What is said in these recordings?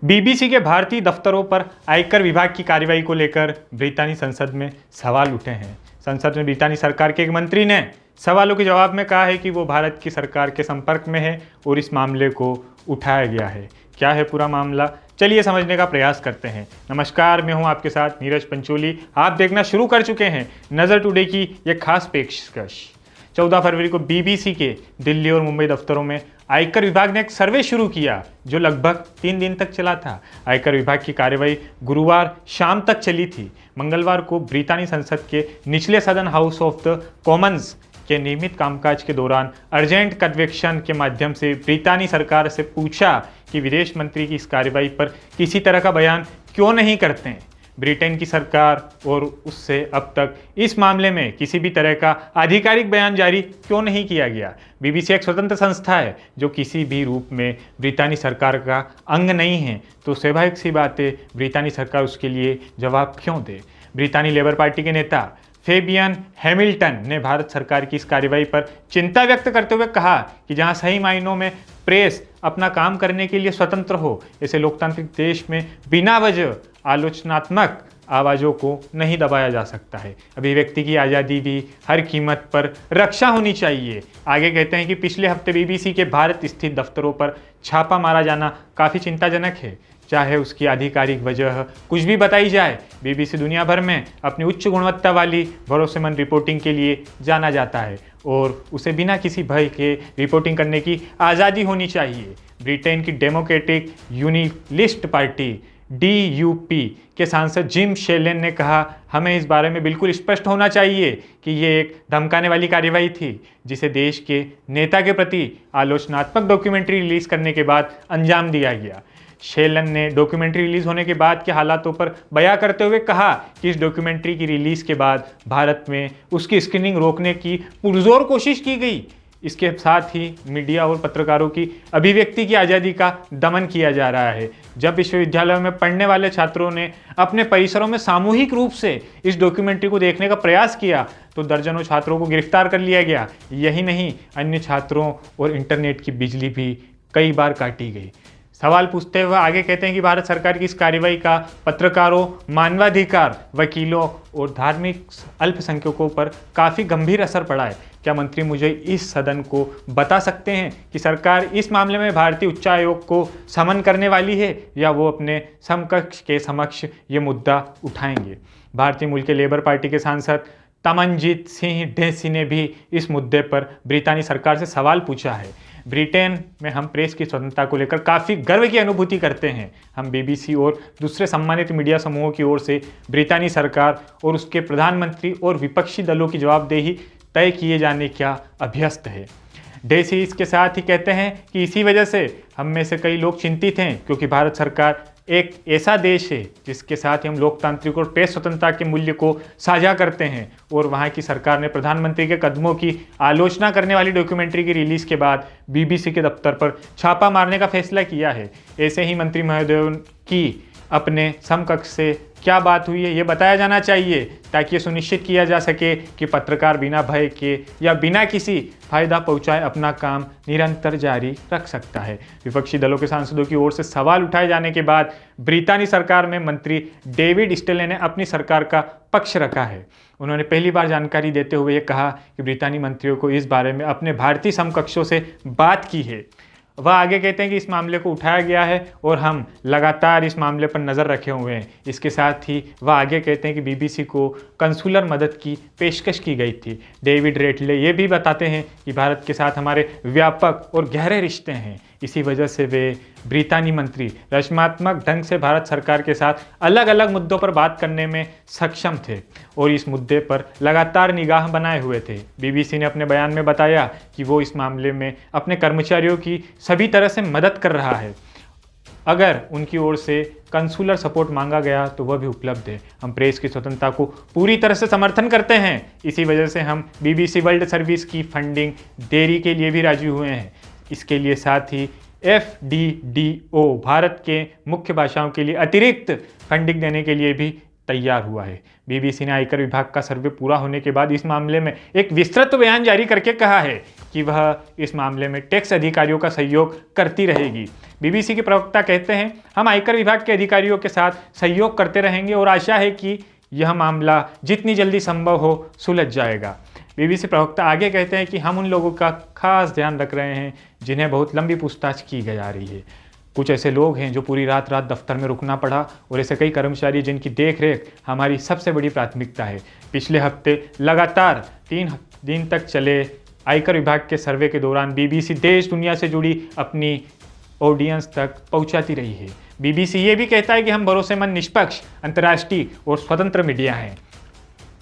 BBC के भारतीय दफ्तरों पर आयकर विभाग की कार्रवाई को लेकर ब्रितानी संसद में सवाल उठे हैं। संसद में ब्रितानी सरकार के एक मंत्री ने सवालों के जवाब में कहा है कि वो भारत की सरकार के संपर्क में है और इस मामले को उठाया गया है। क्या है पूरा मामला, चलिए समझने का प्रयास करते हैं। नमस्कार, मैं हूं आपके साथ नीरज पंचोली। आप देखना शुरू कर चुके हैं नज़र टुडे की यह खास पेशकश। 14 फरवरी को बीबीसी के दिल्ली और मुंबई दफ्तरों में आयकर विभाग ने एक सर्वे शुरू किया जो लगभग 3 दिन तक चला था। आयकर विभाग की कार्रवाई गुरुवार शाम तक चली थी। मंगलवार को ब्रितानी संसद के निचले सदन हाउस ऑफ द कॉमन्स के नियमित कामकाज के दौरान अर्जेंट कन्वेक्शन के माध्यम से ब्रितानी सरकार से पूछा कि विदेश मंत्री की इस कार्रवाई पर किसी तरह का बयान क्यों नहीं करते हैं। ब्रिटेन की सरकार और उससे अब तक इस मामले में किसी भी तरह का आधिकारिक बयान जारी क्यों नहीं किया गया। बीबीसी एक स्वतंत्र संस्था है जो किसी भी रूप में ब्रितानी सरकार का अंग नहीं है, तो स्वाभाविक सी बात है ब्रितानी सरकार उसके लिए जवाब क्यों दे। ब्रितानी लेबर पार्टी के नेता फेबियन हैमिल्टन ने भारत सरकार की इस कार्रवाई पर चिंता व्यक्त करते हुए कहा कि जहां सही मायनों में प्रेस अपना काम करने के लिए स्वतंत्र हो, ऐसे लोकतांत्रिक देश में बिना वजह आलोचनात्मक आवाज़ों को नहीं दबाया जा सकता है। अभिव्यक्ति की आज़ादी भी हर कीमत पर रक्षा होनी चाहिए। आगे कहते हैं कि पिछले हफ्ते बीबीसी के भारत स्थित दफ्तरों पर छापा मारा जाना काफ़ी चिंताजनक है। चाहे उसकी आधिकारिक वजह कुछ भी बताई जाए, बीबीसी दुनिया भर में अपनी उच्च गुणवत्ता वाली भरोसेमंद रिपोर्टिंग के लिए जाना जाता है और उसे बिना किसी भय के रिपोर्टिंग करने की आज़ादी होनी चाहिए। ब्रिटेन की डेमोक्रेटिक यूनिलिस्ट पार्टी DUP के सांसद जिम शेलेन ने कहा, हमें इस बारे में बिल्कुल स्पष्ट होना चाहिए कि ये एक धमकाने वाली कार्रवाई थी जिसे देश के नेता के प्रति आलोचनात्मक डॉक्यूमेंट्री रिलीज करने के बाद अंजाम दिया गया। शेलन ने डॉक्यूमेंट्री रिलीज होने के बाद के हालातों पर बयां करते हुए कहा कि इस डॉक्यूमेंट्री की रिलीज के बाद भारत में उसकी स्क्रीनिंग रोकने की पुरजोर कोशिश की गई। इसके साथ ही मीडिया और पत्रकारों की अभिव्यक्ति की आज़ादी का दमन किया जा रहा है। जब विश्वविद्यालयों में पढ़ने वाले छात्रों ने अपने परिसरों में सामूहिक रूप से इस डॉक्यूमेंट्री को देखने का प्रयास किया तो दर्जनों छात्रों को गिरफ्तार कर लिया गया। यही नहीं, अन्य छात्रों और इंटरनेट की बिजली भी कई बार काटी गई। सवाल पूछते हुए आगे कहते हैं कि भारत सरकार की इस कार्रवाई का पत्रकारों, मानवाधिकार वकीलों और धार्मिक अल्पसंख्यकों पर काफ़ी गंभीर असर पड़ा है। क्या मंत्री मुझे इस सदन को बता सकते हैं कि सरकार इस मामले में भारतीय उच्च आयोग को समन करने वाली है या वो अपने समकक्ष के समक्ष ये मुद्दा उठाएंगे। भारतीय मूल के लेबर पार्टी के सांसद तमनजीत सिंह ढेसी ने भी इस मुद्दे पर ब्रितानी सरकार से सवाल पूछा है। ब्रिटेन में हम प्रेस की स्वतंत्रता को लेकर काफ़ी गर्व की अनुभूति करते हैं। हम बीबीसी और दूसरे सम्मानित मीडिया समूहों की ओर से ब्रितानी सरकार और उसके प्रधानमंत्री और विपक्षी दलों की जवाबदेही तय किए जाने का अभ्यस्त है। डेसी इसके साथ ही कहते हैं कि इसी वजह से हम में से कई लोग चिंतित हैं, क्योंकि भारत सरकार एक ऐसा देश है जिसके साथ ही हम लोकतांत्रिक और प्रेस स्वतंत्रता के मूल्य को साझा करते हैं और वहाँ की सरकार ने प्रधानमंत्री के कदमों की आलोचना करने वाली डॉक्यूमेंट्री की रिलीज के बाद बीबीसी के दफ्तर पर छापा मारने का फैसला किया है। ऐसे ही मंत्री महोदयों की अपने समकक्ष से क्या बात हुई है ये बताया जाना चाहिए, ताकि ये सुनिश्चित किया जा सके कि पत्रकार बिना भय के या बिना किसी फायदा पहुंचाए अपना काम निरंतर जारी रख सकता है। विपक्षी दलों के सांसदों की ओर से सवाल उठाए जाने के बाद ब्रितानी सरकार में मंत्री डेविड स्टेले ने अपनी सरकार का पक्ष रखा है। उन्होंने पहली बार जानकारी देते हुए ये कहा कि ब्रितानी मंत्रियों को इस बारे में अपने भारतीय समकक्षों से बात की है। वह आगे कहते हैं कि इस मामले को उठाया गया है और हम लगातार इस मामले पर नज़र रखे हुए हैं। इसके साथ ही वह आगे कहते हैं कि बीबीसी को कंसुलर मदद की पेशकश की गई थी। डेविड रेटले ये भी बताते हैं कि भारत के साथ हमारे व्यापक और गहरे रिश्ते हैं। इसी वजह से वे ब्रितानी मंत्री रचनात्मक ढंग से भारत सरकार के साथ अलग अलग मुद्दों पर बात करने में सक्षम थे और इस मुद्दे पर लगातार निगाह बनाए हुए थे। बीबीसी ने अपने बयान में बताया कि वो इस मामले में अपने कर्मचारियों की सभी तरह से मदद कर रहा है। अगर उनकी ओर से कंसुलर सपोर्ट मांगा गया तो वह भी उपलब्ध है। हम प्रेस की स्वतंत्रता को पूरी तरह से समर्थन करते हैं। इसी वजह से हम बीबीसी वर्ल्ड सर्विस की फंडिंग देरी के लिए भी राजी हुए हैं। इसके लिए साथ ही FDDO भारत के मुख्य भाषाओं के लिए अतिरिक्त फंडिंग देने के लिए भी तैयार हुआ है। बीबीसी ने आयकर विभाग का सर्वे पूरा होने के बाद इस मामले में एक विस्तृत बयान जारी करके कहा है कि वह इस मामले में टैक्स अधिकारियों का सहयोग करती रहेगी। बीबीसी के प्रवक्ता कहते हैं, हम आयकर विभाग के अधिकारियों के साथ सहयोग करते रहेंगे और आशा है कि यह मामला जितनी जल्दी संभव हो सुलझ जाएगा। बीबीसी प्रवक्ता आगे कहते हैं कि हम उन लोगों का खास ध्यान रख रहे हैं जिन्हें बहुत लंबी पूछताछ की जा रही है। कुछ ऐसे लोग हैं जो पूरी रात दफ्तर में रुकना पड़ा और ऐसे कई कर्मचारी जिनकी देखरेख हमारी सबसे बड़ी प्राथमिकता है। पिछले हफ्ते लगातार 3 दिन तक चले आयकर विभाग के सर्वे के दौरान बीबीसी देश दुनिया से जुड़ी अपनी ऑडियंस तक पहुंचाती रही है। बीबीसी ये भी कहता है कि हम भरोसेमंद, निष्पक्ष, अंतर्राष्ट्रीय और स्वतंत्र मीडिया हैं।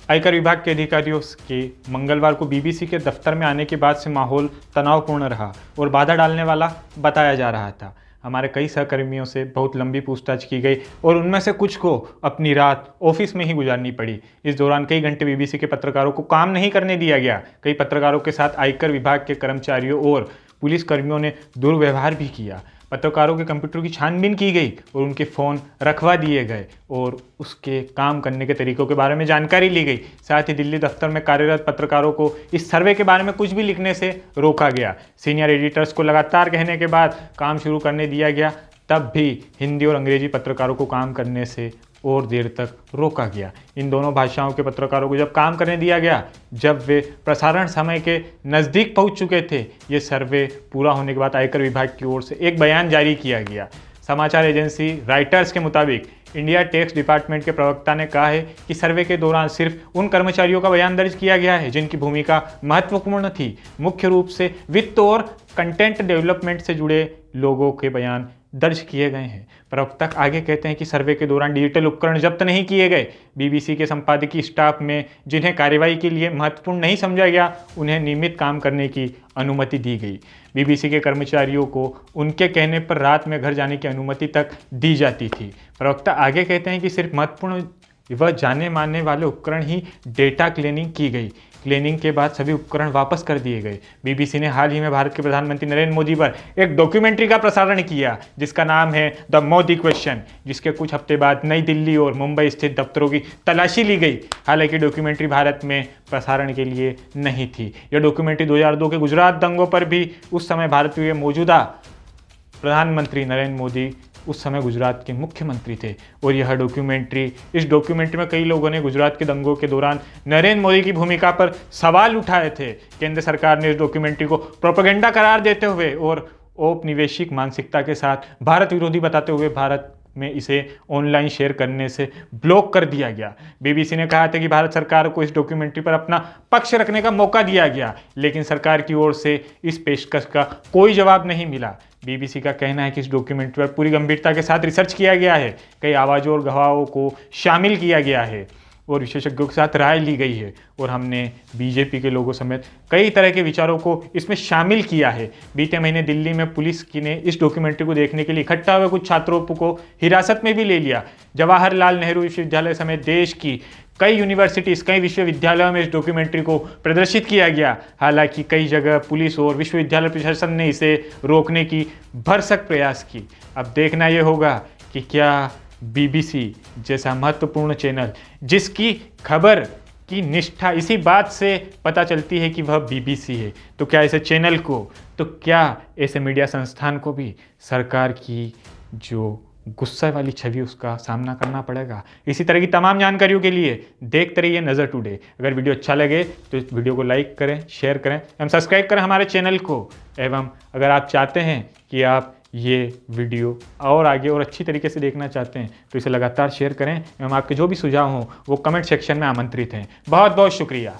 आयकर विभाग के अधिकारियों के मंगलवार को बीबीसी के दफ्तर में आने के बाद से माहौल तनावपूर्ण रहा और बाधा डालने वाला बताया जा रहा था। हमारे कई सहकर्मियों से बहुत लंबी पूछताछ की गई और उनमें से कुछ को अपनी रात ऑफिस में ही गुजारनी पड़ी। इस दौरान कई घंटे बीबीसी के पत्रकारों को काम नहीं करने दिया गया। कई पत्रकारों के साथ आयकर विभाग के कर्मचारियों और पुलिसकर्मियों ने दुर्व्यवहार भी किया। पत्रकारों के कंप्यूटर की छानबीन की गई और उनके फ़ोन रखवा दिए गए और उसके काम करने के तरीकों के बारे में जानकारी ली गई। साथ ही दिल्ली दफ्तर में कार्यरत पत्रकारों को इस सर्वे के बारे में कुछ भी लिखने से रोका गया। सीनियर एडिटर्स को लगातार कहने के बाद काम शुरू करने दिया गया, तब भी हिंदी और अंग्रेजी पत्रकारों को काम करने से और देर तक रोका गया। इन दोनों भाषाओं के पत्रकारों को जब काम करने दिया गया, जब वे प्रसारण समय के नज़दीक पहुंच चुके थे, ये सर्वे पूरा होने के बाद आयकर विभाग की ओर से एक बयान जारी किया गया। समाचार एजेंसी राइटर्स के मुताबिक इंडिया टैक्स डिपार्टमेंट के प्रवक्ता ने कहा है कि सर्वे के दौरान सिर्फ उन कर्मचारियों का बयान दर्ज किया गया है जिनकी भूमिका महत्वपूर्ण थी। मुख्य रूप से वित्त और कंटेंट डेवलपमेंट से जुड़े लोगों के बयान दर्ज किए गए हैं। प्रवक्ता आगे कहते हैं कि सर्वे के दौरान डिजिटल उपकरण जब्त नहीं किए गए। बीबीसी के संपादकीय स्टाफ में जिन्हें कार्यवाही के लिए महत्वपूर्ण नहीं समझा गया, उन्हें नियमित काम करने की अनुमति दी गई। बीबीसी के कर्मचारियों को उनके कहने पर रात में घर जाने की अनुमति तक दी जाती थी। प्रवक्ता आगे कहते हैं कि सिर्फ महत्वपूर्ण व जाने मानने वाले उपकरण ही डेटा क्लीनिंग की गई। क्लीनिंग के बाद सभी उपकरण वापस कर दिए गए। बीबीसी ने हाल ही में भारत के प्रधानमंत्री नरेंद्र मोदी पर एक डॉक्यूमेंट्री का प्रसारण किया जिसका नाम है द मोदी क्वेश्चन, जिसके कुछ हफ्ते बाद नई दिल्ली और मुंबई स्थित दफ्तरों की तलाशी ली गई। हालांकि डॉक्यूमेंट्री भारत में प्रसारण के लिए नहीं थी। यह डॉक्यूमेंट्री 2002 के गुजरात दंगों पर भी उस समय भारत के मौजूदा प्रधानमंत्री नरेंद्र मोदी उस समय गुजरात के मुख्यमंत्री थे और यह डॉक्यूमेंट्री, इस डॉक्यूमेंट्री में कई लोगों ने गुजरात के दंगों के दौरान नरेंद्र मोदी की भूमिका पर सवाल उठाए थे। केंद्र सरकार ने इस डॉक्यूमेंट्री को प्रोपेगेंडा करार देते हुए और औपनिवेशिक मानसिकता के साथ भारत विरोधी बताते हुए भारत में इसे ऑनलाइन शेयर करने से ब्लॉक कर दिया गया। बीबीसी ने कहा था कि भारत सरकार को इस डॉक्यूमेंट्री पर अपना पक्ष रखने का मौका दिया गया, लेकिन सरकार की ओर से इस पेशकश का कोई जवाब नहीं मिला। बीबीसी का कहना है कि इस डॉक्यूमेंट्री पर पूरी गंभीरता के साथ रिसर्च किया गया है, कई आवाज़ों और गवाहों को शामिल किया गया है और विशेषज्ञों के साथ राय ली गई है और हमने बीजेपी के लोगों समेत कई तरह के विचारों को इसमें शामिल किया है। बीते महीने दिल्ली में पुलिस की ने इस डॉक्यूमेंट्री को देखने के लिए इकट्ठा हुए कुछ छात्रों को हिरासत में भी ले लिया। जवाहरलाल नेहरू विश्वविद्यालय समेत देश की कई यूनिवर्सिटीज़, कई विश्वविद्यालयों में इस डॉक्यूमेंट्री को प्रदर्शित किया गया। हालांकि कई जगह पुलिस और विश्वविद्यालय प्रशासन ने इसे रोकने की भरसक प्रयास की। अब देखना ये होगा कि क्या बीबीसी जैसा महत्वपूर्ण चैनल, जिसकी खबर की निष्ठा इसी बात से पता चलती है कि वह बीबीसी है, तो क्या ऐसे चैनल को, तो क्या ऐसे मीडिया संस्थान को भी सरकार की जो गुस्सा वाली छवि उसका सामना करना पड़ेगा। इसी तरह की तमाम जानकारियों के लिए देखते रहिए नज़र टुडे। अगर वीडियो अच्छा लगे तो इस वीडियो को लाइक करें, शेयर करें एवं सब्सक्राइब करें हमारे चैनल को। एवं अगर आप चाहते हैं कि आप ये वीडियो और आगे और अच्छी तरीके से देखना चाहते हैं तो इसे लगातार शेयर करें एवं आपके जो भी सुझाव हों वो कमेंट सेक्शन में आमंत्रित हैं। बहुत बहुत शुक्रिया।